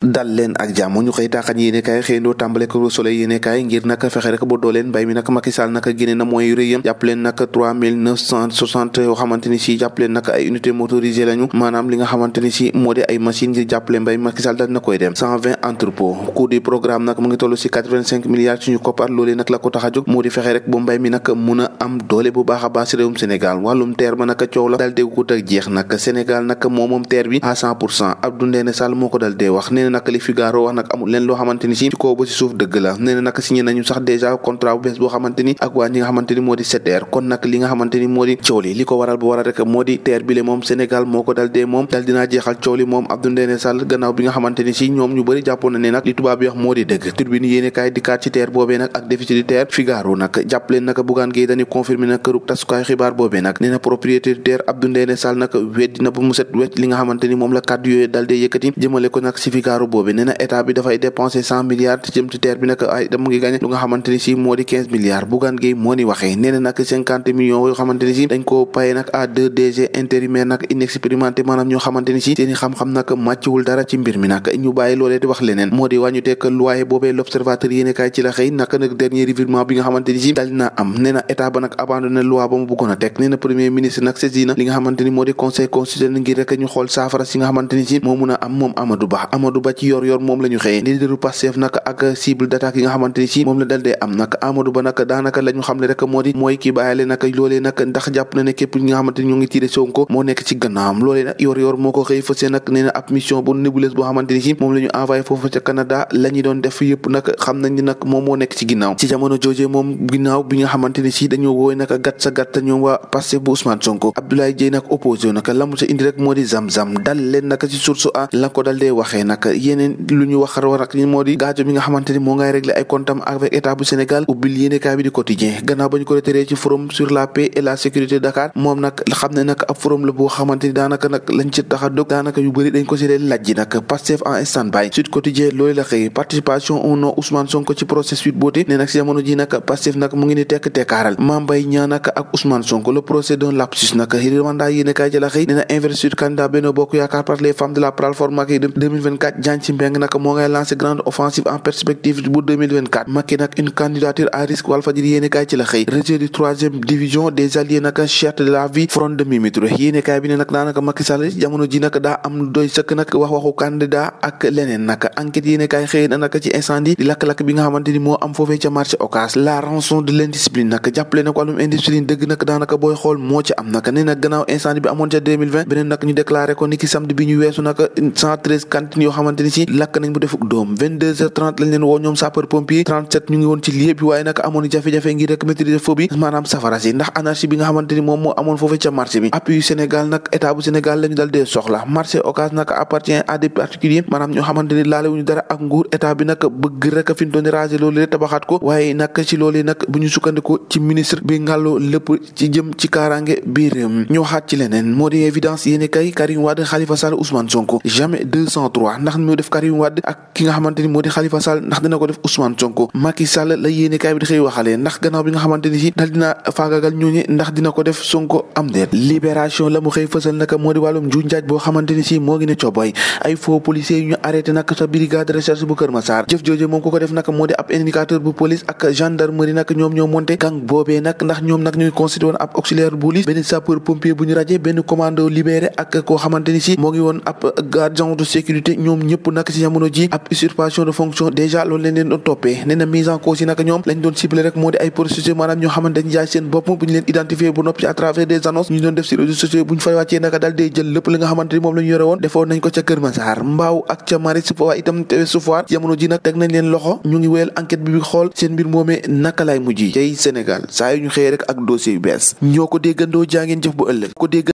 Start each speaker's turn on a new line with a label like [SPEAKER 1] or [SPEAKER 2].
[SPEAKER 1] dal leen ak jàmm ñu xëy taaxañ yéenekaay xëyndoo tàmbale ko Soleil yéenekaay ngir nag fexe rek ba dooleen mbay mi nag Macky Sall nag génne na mooy rëyam jàpp leen nag 3960 yoo xamante ni si jàpp leen nag ay unité motorisée lañu maanaam li nga xamante ni si moo di ay machine ngir jàppale mbay mi Macky Sall dal na koy dem 120 entrepôt coût du programme nag mu ngi toll si 85 milliards suñu koppar loolee nag la ko tax a jóg moo di fexe rek ba mbay mi nag mun a am doole bu baax a baax si réewum Sénégal wàllum teer ba nag coow la dal déggut ak jeex nag Sénégal nag moom teer bi à 100% Abdou Ndéné Sall moo ko dal dee wax nee na nag li Figaro wax nag amul leen loo xamante ni si ci kaw ba si suuf dëgg la nee na nag signé nañu sax déjà contrat bu bees boo xamante ni ak waa ñi nga xamante ni moo di SETER kon nag li nga xamante ni moo di coow li ko waral bu waral rek moo di teer bi le moom Sénégal moo ko dal dee moom dal dinaa jeexal coow li moom Abdou Ndéné Sall gannaaw bi nga xamante ni si ñoom ñu bëri jàppoon na ne nag li tubaab bi wax moo di dëgg Tribune yéene kaay dikkaat ci teer boobee nag ak déficit di teer Figaro nag jàpp leen nag Bougane Gueye Dany confirmé nag kërug tasukaay xibaar boobee nag nee na propriétaire teer Abdou Ndéné Sall nag weddi na ba mu set wecc li nga xamante ni moom la kàddu yooyu dal dee yëkkati jëmale ko nag si Figaro boobee nee na état bi dafay dépenser 100 milliards jëm ci teer bi nag ay dama ngi gagné lu nga xamante ni si moo di 15 milliards Bougane Gueye moo ni waxee nee na nag 50 millions yoo xamante ni si dañ ko paye nag à 2 DG intérimaire nag inexpérimenté maanaam ñoo xamante ni si seeni xam-xam nag màccwul dara ci mbir mi nag ñu bàyyi loolee di wax leneen moo di wàññu tekk loyer boobee l'observateur yéene kaay ci la xëy naka nag dernier revirement bi nga xamante ni si dal na am nee na état ba nag abandonné loi ba mu bëggoon a teg nee na premier ministre nag saisi na li nga xamante ni moo di conseil constitutionnel ngir rek ñu xool saafara si nga xamante ni si moo mun a am moom Amadou Ba ci yor moom la ñu xëyee leaderu Pastef nag ak cible d'attaque yi nga xamante ni si moom la dal dee am nag Amadou Ba nag daanaka la ñu xam ne rek moo di mooy kii bàyyale nag loolee nag ndax jàpp na ne képp ñi nga xamante ni ñu ngi tiré Sonko moo nekk ci gannaawam loolee nag yor moo ko xëy fësee nag nee na ab mission bu nébuleuse boo xamante ni si moom la ñu envoyé foofu ca Canada la ñu doon def yëpp nag xam nañ ni nag moom moo nekk ci ginnaaw ci jamono jooje moom ginnaaw bi nga xamante ni si dañoo wooy nag gàtt ñoom waa Pastef bu Ousmane Sonko Abdoulaye Dièye nag opposé nag la mu sa indi rek moo di zam-zam dal leen nag ci source a la ko dal dee waxee nag yeneen lu ñu wax war ak moo di gaajo mi nga xamante ni moo ngay régler ay comptam avec état bu Sénégal ubbil yéenekaay bi di quotidien gannaaw ba ñu ko reteree ci forum sur la paix et la sécurité Dakar moom nag xam ne nag ab forum la boo xamante ni daanaka nag lañ ci tax a dog daanaka yu bëri dañ ko si leen lajji nag Pastef en stand-by Sud Quotidien loolu la xëy participation au nom Ousmane Sonko ci procès Sweet Beauté ne nag si jamono ji nag Pastef nag mu ngi ni tekk tekkaaral Mame Mbaye Niang nag ak Ousmane Sonko le procès d'un lapsus nag mandat yéenekaay ci la xëy ne na investiture candidat Benno Bokk Yaakaar par les femmes de la plateforme Macky 2024 Diagne Sy Mbengue nag moo ngay lancé grande offensive en perspective bu 2024 Macky nag une candidature à risque Walfadjri yéenekaay ci la xëy rejet du 3e division des alliés nag charte de la vie front de Mimi Touré yéenekaay bi ne nag daanaka Macky Sall jamono ji nag daa am doy sëkk nag waxu candidat ak leneen nag enquête yéenekaay xëy na nag ci incendie di lakk-lakk bi nga xamante ni moo am foofee ca marché Ocass la rançon de l'indiscipline nag jàppale nag wàllum indiscipline dëgg nag daanaka booy xool moo ci am nag nee nag gannaaw incendie bi amoon ca 2020 beneen nag ñu déclaré ko ni ki samedi bi ñu weesu nag 113 cantines yoo xamante ni si lakk nañ bu defuk doom 22h30 lañ leen woo ñoom sapeur pompier 37 ñu ngi woon ci lieu bi waaye nag amoon jafe-jafe ngir rek maîtriser feu bi maanaam safara si ndax anarchie bi nga xamante ni moom moo amoon foofee ca marché bi appui Sénégal nag état bu Sénégal lañu dal dee soxla marché Ocass nag appartient à des particuliers maanaam ñoo xamante ni laalewuñu dara ak nguur état bi nag bëgg rek fi ñu doon raser loolu le tabaxaat ko waaye nag ci loolu nag bu ñu sukkandikoo ci ministre bi ngàlloo lépp ci jëm ci kaaraange bi réew mi ñu waxaat ci leneen moo di évidence yéene kay Karim Wade Khalifa Sall Ousmane Sonko jamais 203 ndax moo def Karim Wade ak ki nga xamante ni moo di Khalifa Sall ndax dina ko def Ousmane Sonko Macky Sall la yéene kay bi di xëy waxalee ndax gannaaw bi nga xamante ni si dal dina faagagal ñooñu ndax dina ko def Sonko am déet libération la mu xëy fësal nag moo di wàllum njuuj njaaj boo xamante ni si moo ngi ne coboy ay faux policiers yu ñu arrêté nag sa brigade de recherche bu Kër Massar jëf jooje moom ko def nag moo di ab indicateur bu police ak gendarmerie nag ñoom ñoo monté gang boobee nag ndax ñoom nag ñuy constitué woon ab auxiliaire police benn sapeur pompier bu ñu rajee benn commando libéré ak koo xamante ni si moo ngi woon ab agent de sécurité ñoom ñëpp nag si jamono ji ab usurpation de fonction déjà loolu leen doon toppee nee na mise en cause yi nag ñoom lañ doon ciblé rek moo di ay prostituées maanaam ñoo xamante dañ jaay seen bopp bu ñu leen identifié bu noppi à travers des annonces ñu doon def si réseaux sociaux bu ñu fay wàccee nag daal day jël lépp li nga xamante ni moom la ñu yore woon defoon nañ ko ca Kër Massar Mbaaw ak ca Maris waaye itam Sufoire jamono ji nag teg nañ leen loxo ñu ngi wéyal enquête bi xool seen mbir moomee naka lay mujj tey Sénégal saa yu ñu xëyee rek ak dossier yu bees ñoo ko déggandoo jaa ngeen jëf bu ëllëg ko dégg